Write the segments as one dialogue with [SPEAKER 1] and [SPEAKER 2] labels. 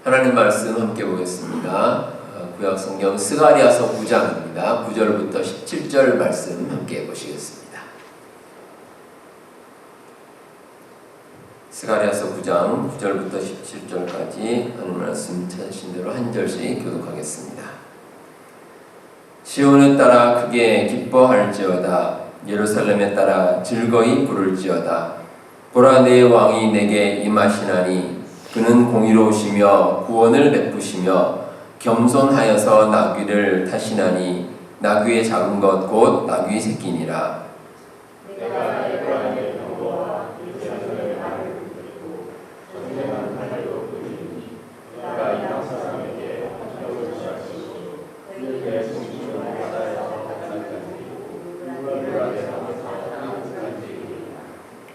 [SPEAKER 1] 하나님 말씀 함께 보겠습니다. 구약성경 스가랴서 9장입니다. 9절부터 17절 말씀 함께 보시겠습니다. 스가랴서 9장 9절부터 17절까지 하는 말씀 찾으신 대로 한 절씩 교독하겠습니다. 시온에 따라 크게 기뻐할지어다. 예루살렘에 따라 즐거이 부를지어다. 보라, 내 왕이 내게 임하시나니 그는 공의로우시며 구원을 베푸시며 겸손하여서 나귀를 타시나니 나귀의 작은 것 곧 나귀 새끼니라.
[SPEAKER 2] 내가 에브라임의 병거와 예루살렘의 말을 듣고 전쟁한 하나도 그리니 내가 이방 사람에게 한적을 취하시고 그들의 승리를 바다에서 gat산지고 유브라데에서 gat산지고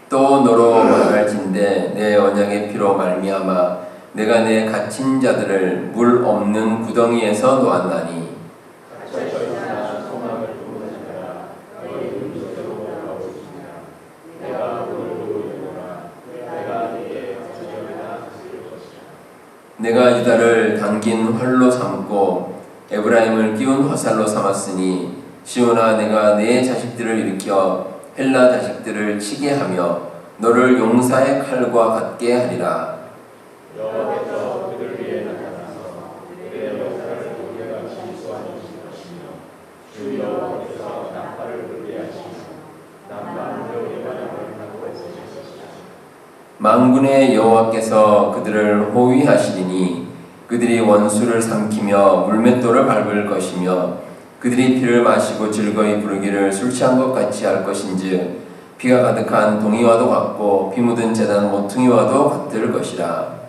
[SPEAKER 1] 또 너로 말할진대 내 언약의 피로 말미암아 내가 내 갇힌 자들을 물 없는 구덩이에서 놓았나니
[SPEAKER 2] 갇혀있으나 소망을 두는 자들아 너희 음식으로 올라오시니라. 내가 오늘도 이르노라. 내가 네게 저녁이나 다스릴 것이라.
[SPEAKER 1] 내가 유다를 당긴 활로 삼고 에브라임을 끼운 화살로 삼았으니 시온아, 내가 내 자식들을 일으켜 헬라 자식들을 치게 하며 너를 용사의 칼과 같게 하리라.
[SPEAKER 2] 여호와께서 그들 위에 나타나서 그들의 역사를 돌려같이 쏘아주실 것이며 주 여호와께서 나팔을 불게 하시며 남방으로 예반함을 하고 있으실 것이라.
[SPEAKER 1] 만군의 여호와께서 그들을 호위하시리니 그들이 원수를 삼키며 물맷돌을 밟을 것이며 그들이 피를 마시고 즐거이 부르기를 술 취한 것 같이 할 것인즉 피가 가득한 동이와도 같고 피 묻은 재단 모퉁이와도 같을 것이라.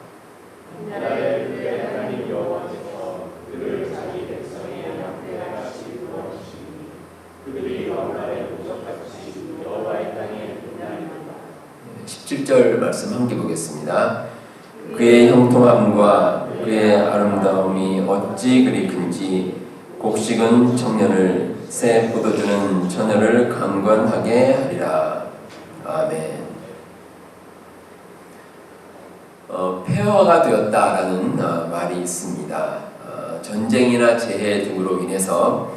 [SPEAKER 2] 나라의 그의 하나님 여호와께서 그들을 자기 백성의 양떼 같이 부어주시니 그들이 왕날의 보석같이 여호와의 땅에 빛나리로다.
[SPEAKER 1] 17절 말씀 함께 보겠습니다. 그의 형통함과 그의 아름다움이 어찌 그리 큰지 곡식은 청년을 새 포도주는 처녀를 강건하게 하리라. 아멘. 폐허가 되었다라는 말이 있습니다. 전쟁이나 재해 등으로 인해서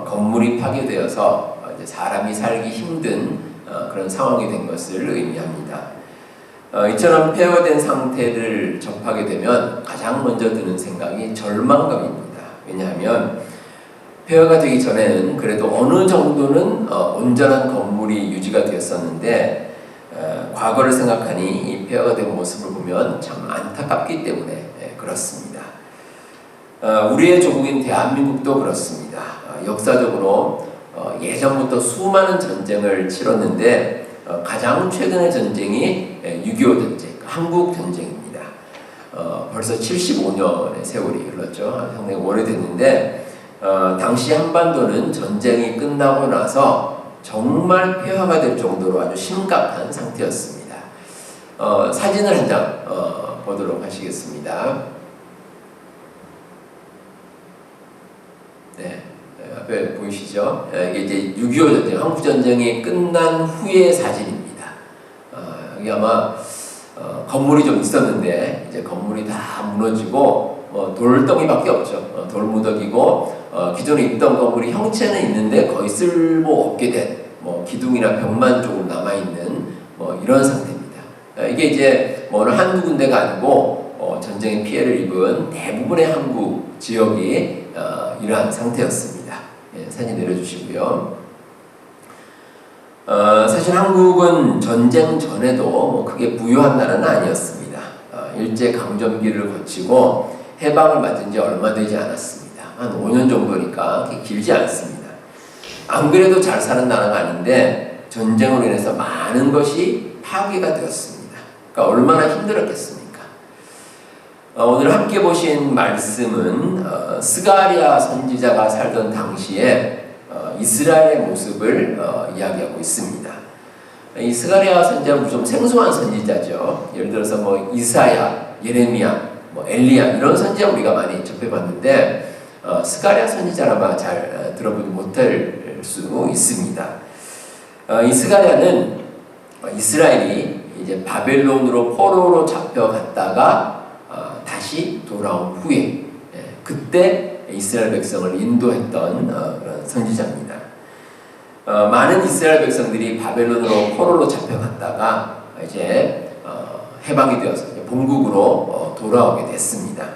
[SPEAKER 1] 건물이 파괴되어서 이제 사람이 살기 힘든 그런 상황이 된 것을 의미합니다. 이처럼 폐허된 상태를 접하게 되면 가장 먼저 드는 생각이 절망감입니다. 왜냐하면 폐허가 되기 전에는 그래도 어느 정도는 온전한 건물이 유지가 되었었는데 과거를 생각하니 이 폐허가 된 모습을 보면 참 안타깝기 때문에 그렇습니다. 우리의 조국인 대한민국도 그렇습니다. 역사적으로 예전부터 수많은 전쟁을 치렀는데 가장 최근의 전쟁이 6.25 전쟁, 한국 전쟁입니다. 벌써 75년의 세월이 흘렀죠. 상당히 오래됐는데 당시 한반도는 전쟁이 끝나고 나서 정말 폐허가 될 정도로 아주 심각한 상태였습니다. 사진을 한 장 보도록 하시겠습니다. 네, 앞에 보이시죠? 이게 이제 6.25 전쟁, 한국 전쟁이 끝난 후의 사진입니다. 여기 아마 건물이 좀 있었는데 이제 건물이 다 무너지고 돌덩이밖에 없죠. 돌무더기고 기존에 있던 건물이 형체는 있는데 거의 쓸모없게 된 기둥이나 벽만 조금 남아있는 이런 상태입니다. 이게 이제 한두 군데가 아니고 전쟁의 피해를 입은 대부분의 한국 지역이 이러한 상태였습니다. 사진 내려주시고요. 사실 한국은 전쟁 전에도 크게 부유한 나라는 아니었습니다. 일제강점기를 거치고 해방을 맞은 지 얼마 되지 않았습니다. 한 5년 정도니까 길지 않습니다. 안 그래도 잘 사는 나라가 아닌데 전쟁으로 인해서 많은 것이 파괴가 되었습니다. 그러니까 얼마나 힘들었겠습니까? 오늘 함께 보신 말씀은 스가랴 선지자가 살던 당시에 이스라엘의 모습을 이야기하고 있습니다. 이 스가랴 선지자는 좀 생소한 선지자죠. 예를 들어서 이사야, 예레미야, 엘리야 이런 선지자 우리가 많이 접해봤는데 스가랴 선지자는 아마 잘 들어보지 못할 수 있습니다. 이 스가랴는 이스라엘이 이제 바벨론으로 포로로 잡혀갔다가 다시 다시 돌아온 후에 그때 이스라엘 백성을 인도했던 그런 선지자입니다. 많은 이스라엘 백성들이 바벨론으로 포로로 잡혀갔다가 이제 해방이 되어서 본국으로 돌아오게 됐습니다.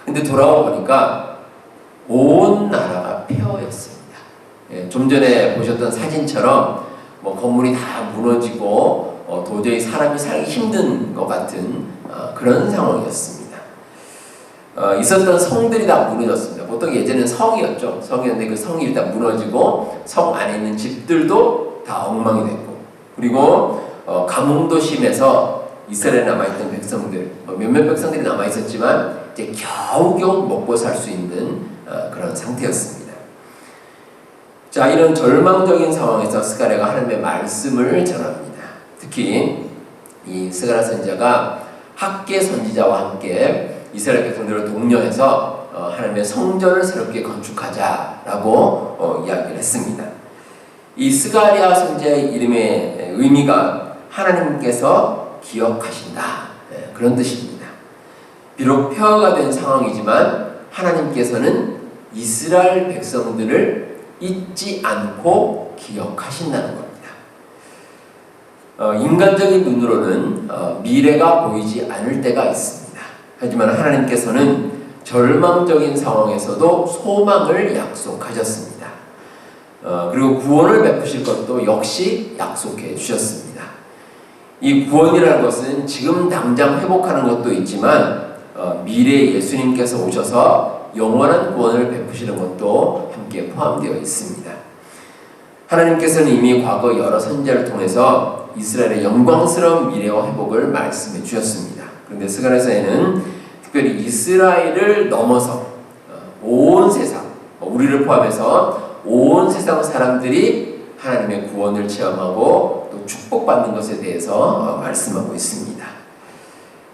[SPEAKER 1] 근데 돌아와 보니까 온 나라가 폐허였습니다. 좀 전에 보셨던 사진처럼 건물이 다 무너지고 도저히 사람이 살기 힘든 것 같은 그런 상황이었습니다. 있었던 성들이 다 무너졌습니다. 보통 예전에는 성이었죠. 성이었는데 그 성이 일단 무너지고 성 안에 있는 집들도 다 엉망이 됐고, 그리고 가뭄도 심해서 이스라엘에 남아있던 백성들, 몇몇 백성들이 남아있었지만 이제 겨우겨우 먹고 살 수 있는 그런 상태였습니다. 자, 이런 절망적인 상황에서 스가랴가 하나님의 말씀을 전합니다. 특히 이 스가랴 선지자가 학계 선지자와 함께 이스라엘 백성들을 독려해서 하나님의 성전을 새롭게 건축하자라고 이야기를 했습니다. 이 스가랴 선지자의 이름의 의미가 하나님께서 기억하신다, 그런 뜻입니다. 비록 폐허가 된 상황이지만 하나님께서는 이스라엘 백성들을 잊지 않고 기억하신다는 겁니다. 인간적인 눈으로는 미래가 보이지 않을 때가 있습니다. 하지만 하나님께서는 절망적인 상황에서도 소망을 약속하셨습니다. 그리고 구원을 베푸실 것도 역시 약속해 주셨습니다. 이 구원이라는 것은 지금 당장 회복하는 것도 있지만 미래에 예수님께서 오셔서 영원한 구원을 베푸시는 것도 함께 포함되어 있습니다. 하나님께서는 이미 과거 여러 선지자를 통해서 이스라엘의 영광스러운 미래와 회복을 말씀해 주셨습니다. 그런데 스가랴서에는 특별히 이스라엘을 넘어서 온 세상, 우리를 포함해서 온 세상 사람들이 하나님의 구원을 체험하고 또 축복받는 것에 대해서 말씀하고 있습니다.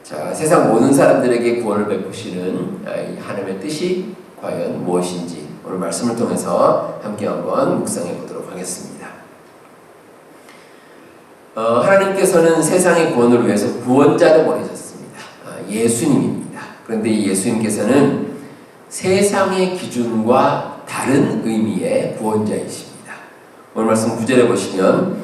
[SPEAKER 1] 자, 세상 모든 사람들에게 구원을 베푸시는 이 하나님의 뜻이 과연 무엇인지 오늘 말씀을 통해서 함께 한번 묵상해 보도록 하겠습니다. 하나님께서는 세상의 구원을 위해서 구원자를 보내셨습니다. 예수님입니다. 그런데 이 예수님께서는 세상의 기준과 다른 의미의 구원자이십니다. 오늘 말씀 9절에 보시면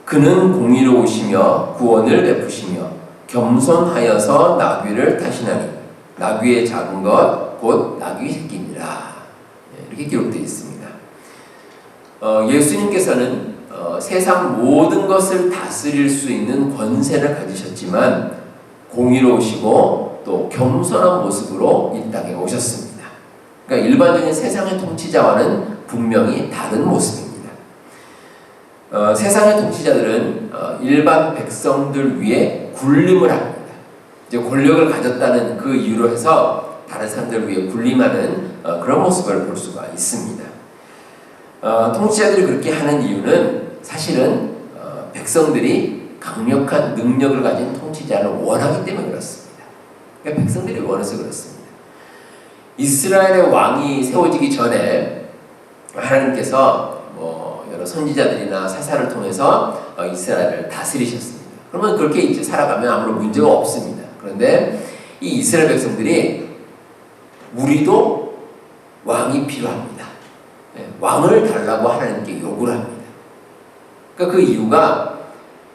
[SPEAKER 1] 그는 공의로우시며 구원을 베푸시며 겸손하여서 나귀를 타시나니 나귀의 작은 것 곧 나귀 새끼니라, 이렇게 기록되어 있습니다. 예수님께서는 세상 모든 것을 다스릴 수 있는 권세를 가지셨지만 공의로우시고 또 겸손한 모습으로 이 땅에 오셨습니다. 그러니까 일반적인 세상의 통치자와는 분명히 다른 모습입니다. 세상의 통치자들은 일반 백성들 위에 군림을 합니다. 이제 권력을 가졌다는 그 이유로 해서 다른 사람들 위해 군림하는 그런 모습을 볼 수가 있습니다. 통치자들이 그렇게 하는 이유는 사실은 백성들이 강력한 능력을 가진 통치자를 원하기 때문에 그렇습니다. 그러니까 백성들이 원해서 그렇습니다. 이스라엘의 왕이 세워지기 전에 하나님께서 여러 선지자들이나 사사를 통해서 이스라엘을 다스리셨습니다. 그러면 그렇게 이제 살아가면 아무런 문제가 없습니다. 그런데 이 이스라엘 백성들이 우리도 왕이 필요합니다. 왕을 달라고 하나님께 요구를 합니다. 그러니까 그 이유가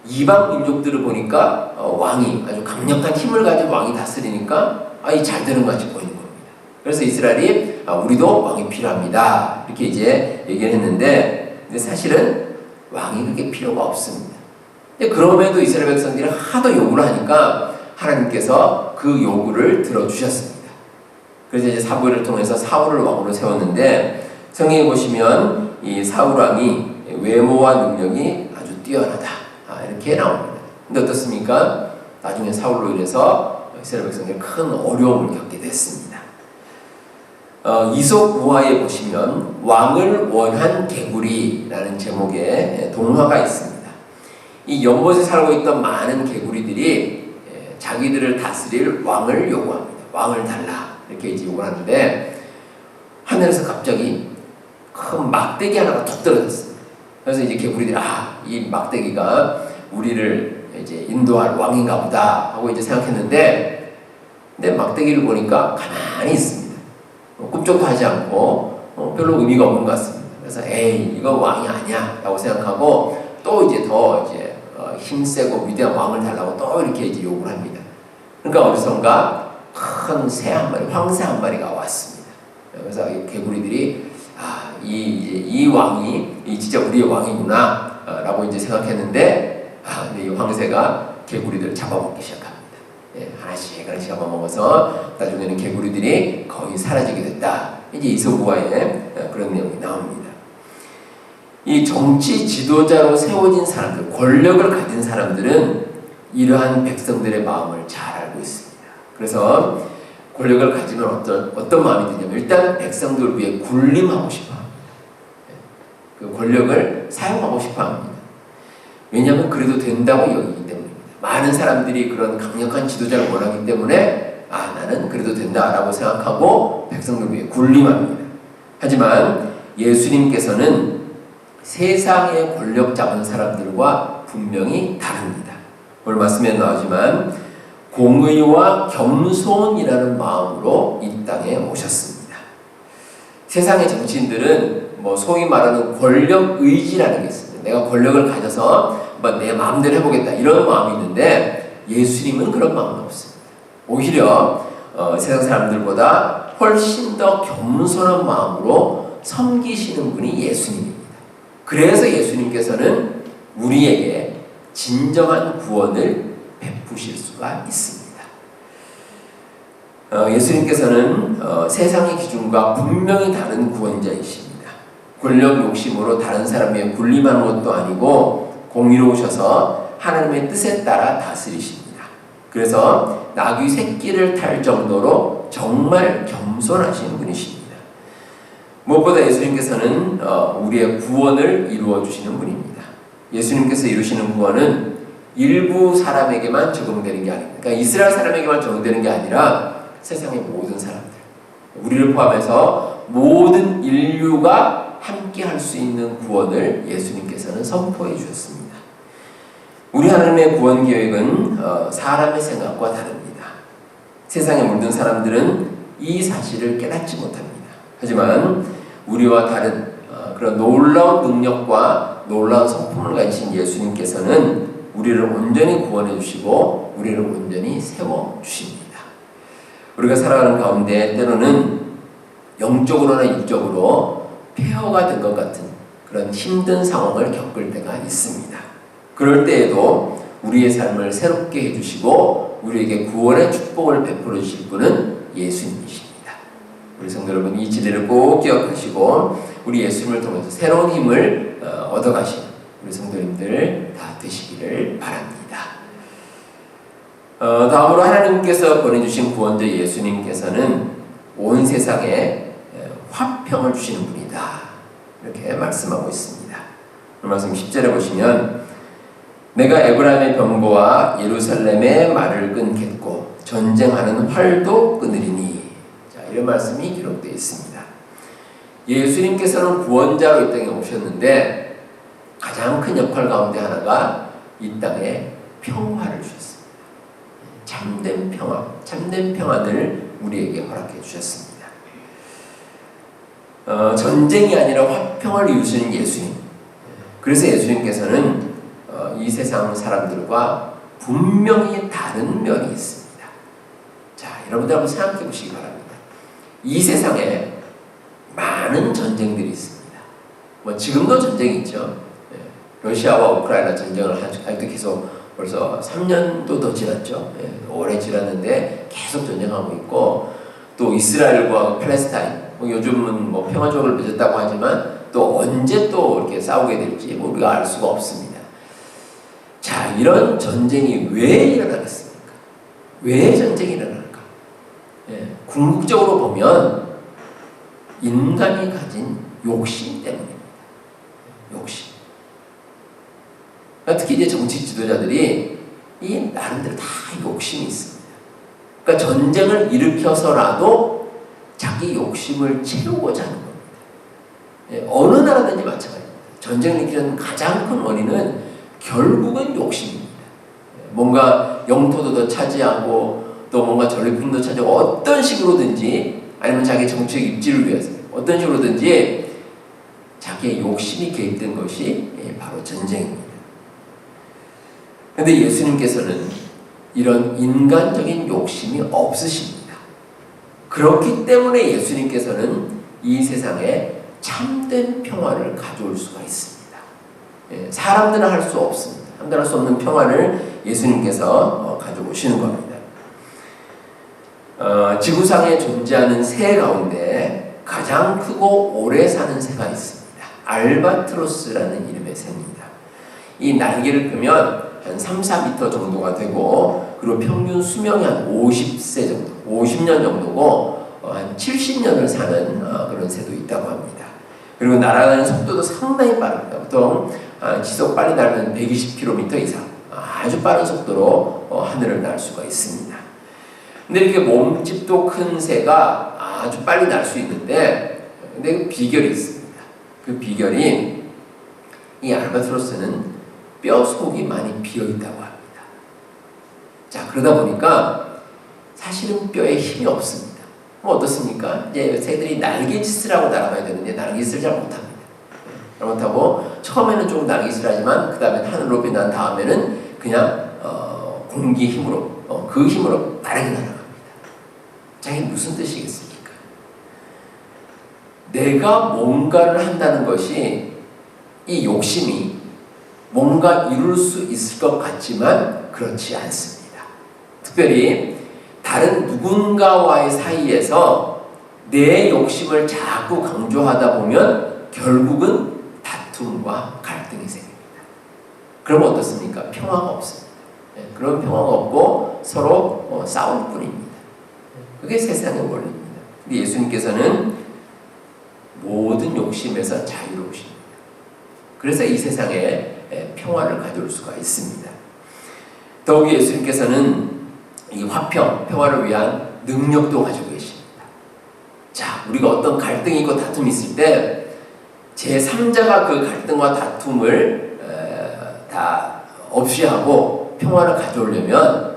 [SPEAKER 1] 이방 민족들을 보니까 왕이 아주 강력한 힘을 가진 왕이 다스리니까 이 잘 되는 것 같이 보이는 겁니다. 그래서 이스라엘이 우리도 왕이 필요합니다, 이렇게 이제 얘기를 했는데, 근데 사실은 왕이 그렇게 필요가 없습니다. 근데 그럼에도 이스라엘 백성들이 하도 요구를 하니까 하나님께서 그 요구를 들어주셨습니다. 그래서 이제 사무엘을 통해서 사울을 왕으로 세웠는데, 성경에 보시면 이 사울 왕이 외모와 능력이 아주 뛰어나다, 이렇게 나옵니다. 근데 어떻습니까? 나중에 사울로 인해서 이스라엘 백성들이 큰 어려움을 겪게 됐습니다. 이솝 우화에 보시면 왕을 원한 개구리라는 제목의 동화가 있습니다. 이 연못에 살고 있던 많은 개구리들이 자기들을 다스릴 왕을 요구합니다. 왕을 달라, 이렇게 이제 요구하는데 하늘에서 갑자기 큰 막대기 하나가 툭 떨어졌습니다. 그래서 이제 개구리들이 이 막대기가 우리를 이제 인도할 왕인가 보다 하고 이제 생각했는데 근데 막대기를 보니까 가만히 있습니다. 꿈쩍도 하지 않고 별로 의미가 없는 것 같습니다. 그래서 에이 이거 왕이 아니야 라고 생각하고 또 이제 더 이제 힘세고 위대한 왕을 달라고 또 이렇게 이제 요구를 합니다. 그러니까 어디선가 큰 새 한 마리, 황새 한 마리가 왔습니다. 그래서 이 개구리들이 이 왕이 진짜 우리의 왕이구나 라고 이제 생각했는데 근데 이 황새가 개구리들을 잡아먹기 시작합니다. 하나씩 잡아먹어서 나중에는 개구리들이 거의 사라지게 됐다. 이제 이서구화에 그런 내용이 나옵니다. 이 정치 지도자로 세워진 사람들, 권력을 가진 사람들은 이러한 백성들의 마음을 잘 알고 있습니다. 그래서 권력을 가지면 어떤 마음이 드냐면 일단 백성들을 위해 군림하고 싶어 합니다. 그 권력을 사용하고 싶어 합니다. 왜냐하면 그래도 된다고 여기기 때문입니다. 많은 사람들이 그런 강력한 지도자를 원하기 때문에 나는 그래도 된다라고 생각하고 백성들을 위해 군림합니다. 하지만 예수님께서는 세상의 권력 잡은 사람들과 분명히 다릅니다. 오늘 말씀에 나오지만 공의와 겸손이라는 마음으로 이 땅에 오셨습니다. 세상의 정치인들은 소위 말하는 권력 의지라는 게 있습니다. 내가 권력을 가져서 내 마음대로 해보겠다 이런 마음이 있는데 예수님은 그런 마음은 없습니다. 오히려 세상 사람들보다 훨씬 더 겸손한 마음으로 섬기시는 분이 예수님입니다. 그래서 예수님께서는 우리에게 진정한 구원을 베푸실 수가 있습니다. 예수님께서는 세상의 기준과 분명히 다른 구원자이십니다. 권력 욕심으로 다른 사람에 군림하는 것도 아니고 공의로우셔서 하나님의 뜻에 따라 다스리십니다. 그래서 나귀 새끼를 탈 정도로 정말 겸손하신 분이십니다. 무엇보다 예수님께서는 우리의 구원을 이루어 주시는 분입니다. 예수님께서 이루시는 구원은 일부 사람에게만 적용되는 게 아닙니다. 그러니까 이스라엘 사람에게만 적용되는 게 아니라 세상의 모든 사람들, 우리를 포함해서 모든 인류가 함께 할 수 있는 구원을 예수님께서는 선포해 주셨습니다. 우리 하나님의 구원 계획은 사람의 생각과 다릅니다. 세상에 물든 사람들은 이 사실을 깨닫지 못합니다. 하지만 우리와 다른 그런 놀라운 능력과 놀라운 성품을 가지신 예수님께서는 우리를 온전히 구원해 주시고 우리를 온전히 세워 주십니다. 우리가 살아가는 가운데 때로는 영적으로나 육적으로 폐허가 된 것 같은 그런 힘든 상황을 겪을 때가 있습니다. 그럴 때에도 우리의 삶을 새롭게 해주시고 우리에게 구원의 축복을 베풀어 주실 분은 예수님이십니다. 우리 성도 여러분, 이 진리를 꼭 기억하시고 우리 예수님을 통해서 새로운 힘을 얻어가신 우리 성도님들 다 되시기를 바랍니다. 다음으로 하나님께서 보내주신 구원자 예수님께서는 온 세상에 화평을 주시는 분이다, 이렇게 말씀하고 있습니다. 그 말씀 10절에 보시면 내가 에브라임의 병거와 예루살렘의 말을 끊겠고 전쟁하는 활도 끊으리니, 자, 이런 말씀이 기록되어 있습니다. 예수님께서는 구원자로 이 땅에 오셨는데 가장 큰 역할 가운데 하나가 이 땅에 평화를 주셨습니다. 참된 평화, 참된 평안을 우리에게 허락해 주셨습니다. 전쟁이 아니라 화평을 이루시는 예수님. 그래서 예수님께서는 이 세상 사람들과 분명히 다른 면이 있습니다. 자, 여러분들 한번 생각해 보시기 바랍니다. 이 세상에 많은 전쟁들이 있습니다. 지금도 전쟁이 있죠. 러시아와 우크라이나 전쟁을 아직도 계속 벌써 3년도 더 지났죠. 오래 지났는데 계속 전쟁하고 있고, 또 이스라엘과 팔레스타인, 요즘은 평화조약을 맺었다고 하지만 또 언제 또 이렇게 싸우게 될지 우리가 알 수가 없습니다. 자, 이런 전쟁이 왜 일어나겠습니까? 왜 전쟁이 일어날까? 궁극적으로 보면 인간이 가진 욕심 때문입니다. 욕심. 특히 이제 정치 지도자들이 이 나름대로 다 욕심이 있습니다. 그러니까 전쟁을 일으켜서라도 자기 욕심을 채우고자 하는 겁니다. 어느 나라든지 마찬가지입니다. 전쟁을 일으키는 가장 큰 원인은 결국은 욕심입니다. 뭔가 영토도 더 차지하고 또 뭔가 전리품도 찾아오고 어떤 식으로든지 아니면 자기 정치적 입지를 위해서 어떤 식으로든지 자기의 욕심이 개입된 것이 바로 전쟁입니다. 그런데 예수님께서는 이런 인간적인 욕심이 없으십니다. 그렇기 때문에 예수님께서는 이 세상에 참된 평화를 가져올 수가 있습니다. 사람들은 할 수 없습니다. 사람들은 할 수 없는 평화를 예수님께서 가져오시는 겁니다. 지구상에 존재하는 새 가운데 가장 크고 오래 사는 새가 있습니다. 알바트로스라는 이름의 새입니다. 이 날개를 펴면 한 3, 4m 정도가 되고 그리고 평균 수명이 한 50세 정도, 50년 정도고 한 70년을 사는 그런 새도 있다고 합니다. 그리고 날아가는 속도도 상당히 빠릅니다. 보통 지속 빨리 날면 120km 이상 아주 빠른 속도로 하늘을 날 수가 있습니다. 근데 이렇게 몸집도 큰 새가 아주 빨리 날 수 있는데 근데 그 비결이 있습니다. 그 비결이 이 알바트로스는 뼈 속이 많이 비어있다고 합니다. 자, 그러다 보니까 사실은 뼈에 힘이 없습니다. 그럼 어떻습니까? 이제 새들이 날개짓을 하고 날아가야 되는데 날개짓을 잘 못합니다. 잘 못하고 처음에는 좀 날개짓을 하지만 그 다음에 하늘로 빛난 다음에는 그냥 공기 힘으로 그 힘으로 빠르게 날아갑니다. 자, 이게 무슨 뜻이겠습니까? 내가 뭔가를 한다는 것이 이 욕심이 뭔가 이룰 수 있을 것 같지만 그렇지 않습니다. 특별히 다른 누군가와의 사이에서 내 욕심을 자꾸 강조하다 보면 결국은 다툼과 갈등이 생깁니다. 그러면 어떻습니까? 평화가 없습니다. 그런 평화가 없고 서로 싸울 뿐입니다. 그게 세상의 원리입니다. 근데 예수님께서는 모든 욕심에서 자유로우십니다. 그래서 이 세상에 평화를 가져올 수가 있습니다. 더욱이 예수님께서는 이 화평, 평화를 위한 능력도 가지고 계십니다. 자, 우리가 어떤 갈등이 있고 다툼이 있을 때 제3자가 그 갈등과 다툼을 다 없이 하고 평화를 가져오려면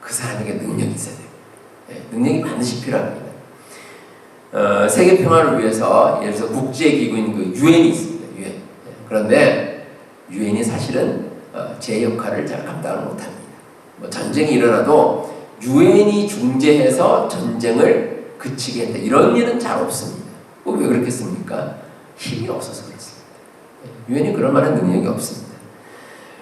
[SPEAKER 1] 그 사람에게 능력이 있어야 됩니다. 능력이 반드시 필요합니다. 세계 평화를 위해서 예를 들어서 국제기구인 그 유엔이 있습니다. 유엔. 그런데 유엔이 사실은 제 역할을 잘 감당을 못합니다. 뭐 전쟁이 일어나도 유엔이 중재해서 전쟁을 그치게 한다. 이런 일은 잘 없습니다. 왜 그렇겠습니까? 힘이 없어서 그렇습니다. 유엔이 그럴 만한 능력이 없습니다.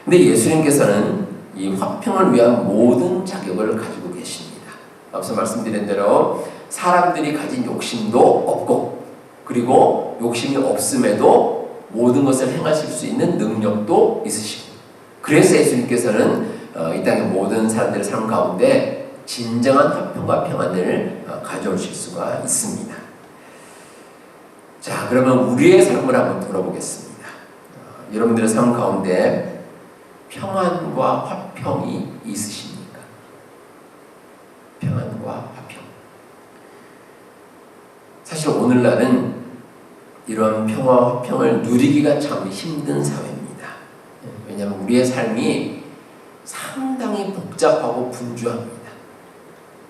[SPEAKER 1] 근데 예수님께서는 이 화평을 위한 모든 자격을 가지고 계십니다. 앞서 말씀드린 대로 사람들이 가진 욕심도 없고 그리고 욕심이 없음에도 모든 것을 행하실 수 있는 능력도 있으시고 그래서 예수님께서는 이 땅의 모든 사람들의 삶 가운데 진정한 화평과 평안을 가져오실 수가 있습니다. 자, 그러면 우리의 삶을 한번 돌아보겠습니다. 여러분들의 삶 가운데 평안과 화평이 있으십니까? 평안과 화평. 사실 오늘날은 이런 평화와 화평을 누리기가 참 힘든 사회입니다. 왜냐하면 우리의 삶이 상당히 복잡하고 분주합니다.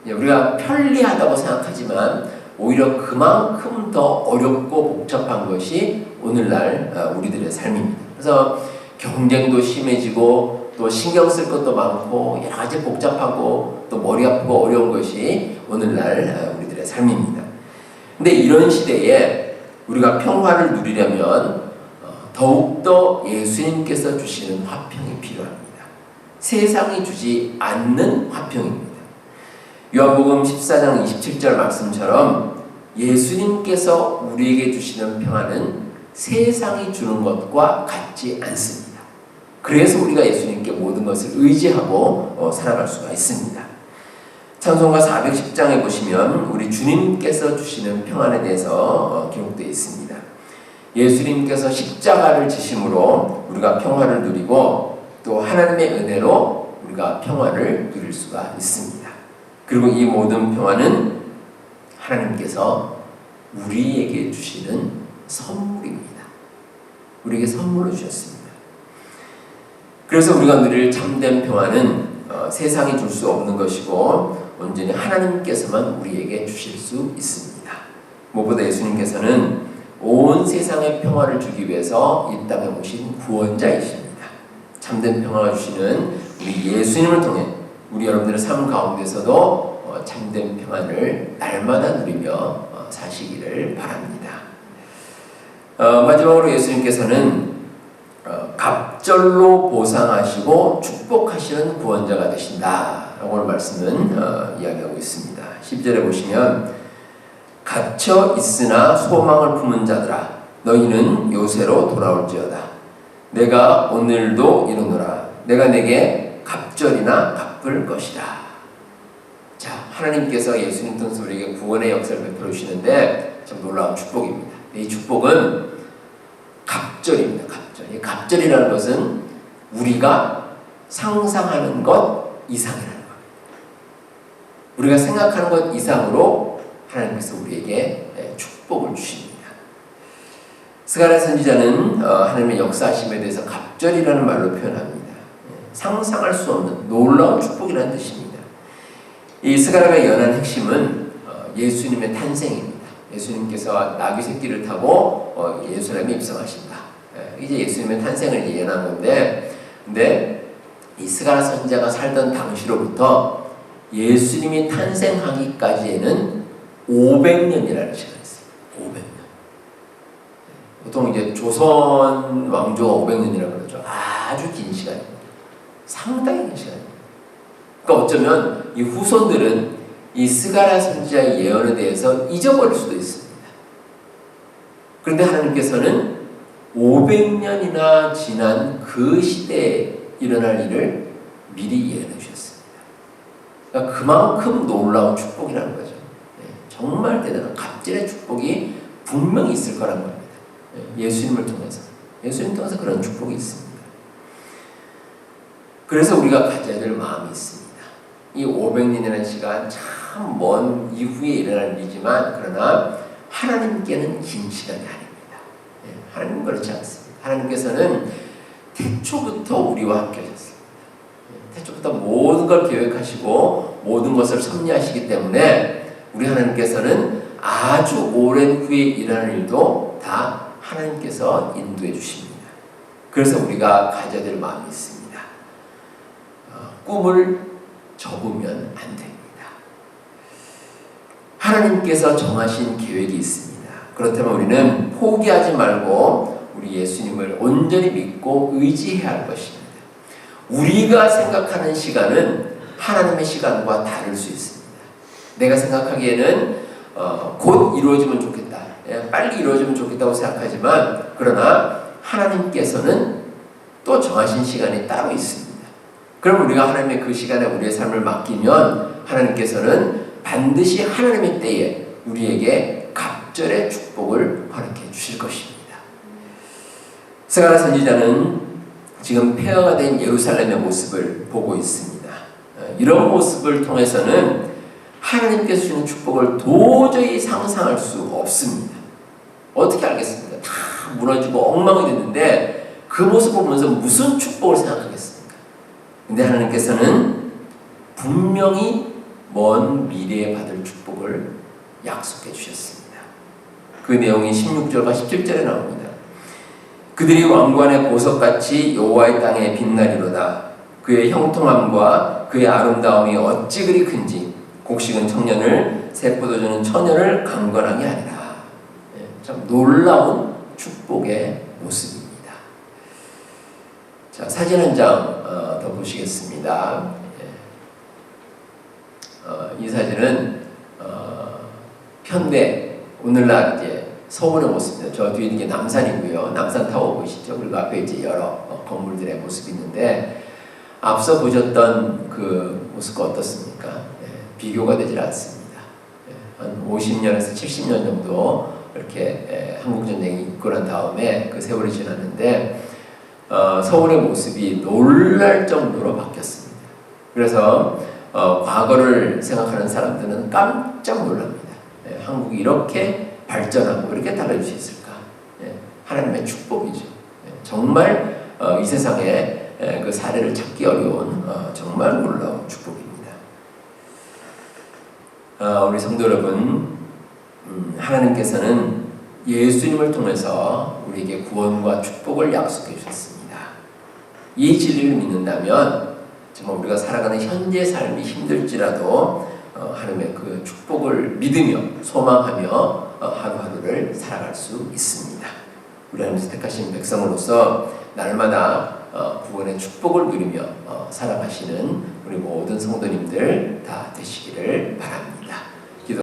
[SPEAKER 1] 우리가 편리하다고 생각하지만 오히려 그만큼 더 어렵고 복잡한 것이 오늘날 우리들의 삶입니다. 그래서 경쟁도 심해지고 또 신경 쓸 것도 많고 여러 가지 복잡하고 또 머리 아프고 어려운 것이 오늘날 우리들의 삶입니다. 근데 이런 시대에 우리가 평화를 누리려면 더욱더 예수님께서 주시는 화평이 필요합니다. 세상이 주지 않는 화평입니다. 요한복음 14장 27절 말씀처럼 예수님께서 우리에게 주시는 평화는 세상이 주는 것과 같지 않습니다. 그래서 우리가 예수님께 모든 것을 의지하고 살아갈 수가 있습니다. 찬송가 410장에 보시면 우리 주님께서 주시는 평안에 대해서 기록되어 있습니다. 예수님께서 십자가를 지심으로 우리가 평화를 누리고 또 하나님의 은혜로 우리가 평화를 누릴 수가 있습니다. 그리고 이 모든 평화는 하나님께서 우리에게 주시는 선물입니다. 우리에게 선물로 주셨습니다. 그래서 우리가 누릴 참된 평화는 세상이 줄 수 없는 것이고 온전히 하나님께서만 우리에게 주실 수 있습니다. 무엇보다 예수님께서는 온 세상의 평화를 주기 위해서 이 땅에 오신 구원자이십니다. 참된 평화를 주시는 우리 예수님을 통해 우리 여러분들의 삶 가운데서도 참된 평안을 날마다 누리며 사시기를 바랍니다. 마지막으로 예수님께서는 갑절로 보상하시고 축복하시는 구원자가 되신다라고 오늘 말씀은 이야기하고 있습니다. 10절에 보시면 갇혀 있으나 소망을 품은 자들아 너희는 요새로 돌아올지어다. 내가 오늘도 이르노라. 내가 내게 갑절이나 갚을 것이다. 자, 하나님께서 예수님 통해서 우리에게 구원의 역사를 베풀어 주시는데 참 놀라운 축복입니다. 이 축복은 갑절입니다. 갑절. 이 갑절이라는 것은 우리가 상상하는 것 이상이라는 겁니다. 우리가 생각하는 것 이상으로 하나님께서 우리에게 축복을 주십니다. 스가랴 선지자는 하나님의 역사하심에 대해서 갑절이라는 말로 표현합니다. 상상할 수 없는 놀라운 축복이라는 뜻입니다. 이 스가랴가 연한 핵심은 예수님의 탄생입니다. 예수님께서 나귀 새끼를 타고 예루살렘에 입성하신다. 이제 예수님의 탄생을 예언한 건데, 근데 이 스가랴 선지자가 살던 당시로부터 예수님이 탄생하기까지에는 500년이라는 시간이 있어요. 500년. 보통 이제 조선 왕조가 500년이라고 그러죠. 아주 긴 시간입니다. 상당히 긴 시간입니다. 그러니까 어쩌면 이 후손들은 이 스가랴 선지자의 예언에 대해서 잊어버릴 수도 있습니다. 그런데 하나님께서는 500년이나 지난 그 시대에 일어날 일을 미리 예언해 주셨습니다. 그러니까 그만큼 놀라운 축복이라는 거죠. 정말 대단한 갑절의 축복이 분명히 있을 거란 겁니다. 예수님을 통해서. 예수님 통해서 그런 축복이 있습니다. 그래서 우리가 가져야 될 마음이 있습니다. 이 500년이라는 시간 참 먼 이후에 일어날 일이지만 그러나 하나님께는 긴 시간이 아닙니다. 하나님은 그렇지 않습니다. 하나님께서는 태초부터 우리와 함께 하셨습니다. 태초부터 모든 걸 계획하시고 모든 것을 섭리하시기 때문에 우리 하나님께서는 아주 오랜 후에 일어날 일도 다 하나님께서 인도해 주십니다. 그래서 우리가 가져야 될 마음이 있습니다. 꿈을 접으면 안 됩니다. 하나님께서 정하신 계획이 있습니다. 그렇다면 우리는 포기하지 말고 우리 예수님을 온전히 믿고 의지해야 할 것입니다. 우리가 생각하는 시간은 하나님의 시간과 다를 수 있습니다. 내가 생각하기에는 곧 이루어지면 좋겠다. 빨리 이루어지면 좋겠다고 생각하지만 그러나 하나님께서는 또 정하신 시간이 따로 있습니다. 그럼 우리가 하나님의 그 시간에 우리의 삶을 맡기면 하나님께서는 반드시 하나님의 때에 우리에게 갑절의 축복을 허락해 주실 것입니다. 스가랴 선지자는 지금 폐허가 된 예루살렘의 모습을 보고 있습니다. 이런 모습을 통해서는 하나님께서 주시는 축복을 도저히 상상할 수 없습니다. 어떻게 알겠습니까? 다 무너지고 엉망이 됐는데 그 모습을 보면서 무슨 축복을 생각하겠습니까? 근데 하나님께서는 분명히 먼 미래에 받을 축복을 약속해 주셨습니다. 그 내용이 16절과 17절에 나옵니다. 그들이 왕관의 보석같이 여호와의 땅에 빛나리로다. 그의 형통함과 그의 아름다움이 어찌 그리 큰지 곡식은 청년을 새포도주는 처녀를 강건하게 하리라. 참 놀라운 축복의 모습입니다. 자, 사진 한 장 더 보시겠습니다. 이 사진은 현대 오늘날 이제 서울의 모습입니다. 저 뒤에 이게 남산이고요. 남산 타워 보이시죠? 그리고 앞에 이제 여러 건물들의 모습이 있는데 앞서 보셨던 그 모습과 어떻습니까? 비교가 되질 않습니다. 한 50년에서 70년 정도 이렇게 한국전쟁이 있고 난 다음에 그 세월이 지났는데 서울의 모습이 놀랄 정도로 바뀌었습니다. 그래서 과거를 생각하는 사람들은 깜짝 놀랍니다. 한국이 이렇게 발전하고 이렇게 달라질 수 있을까? 하나님의 축복이죠. 정말 이 세상에 그 사례를 찾기 어려운 정말 놀라운 축복입니다. 우리 성도 여러분, 하나님께서는 예수님을 통해서 우리에게 구원과 축복을 약속해 주셨습니다. 이 진리를 믿는다면 정말 우리가 살아가는 현재 삶이 힘들지라도 하나님의 그 축복을 믿으며 소망하며 하루하루를 살아갈 수 있습니다. 우리 하나님께서 택하신 백성으로서 날마다 구원의 축복을 누리며 살아가시는 우리 모든 성도님들 다 되시기를 바랍니다.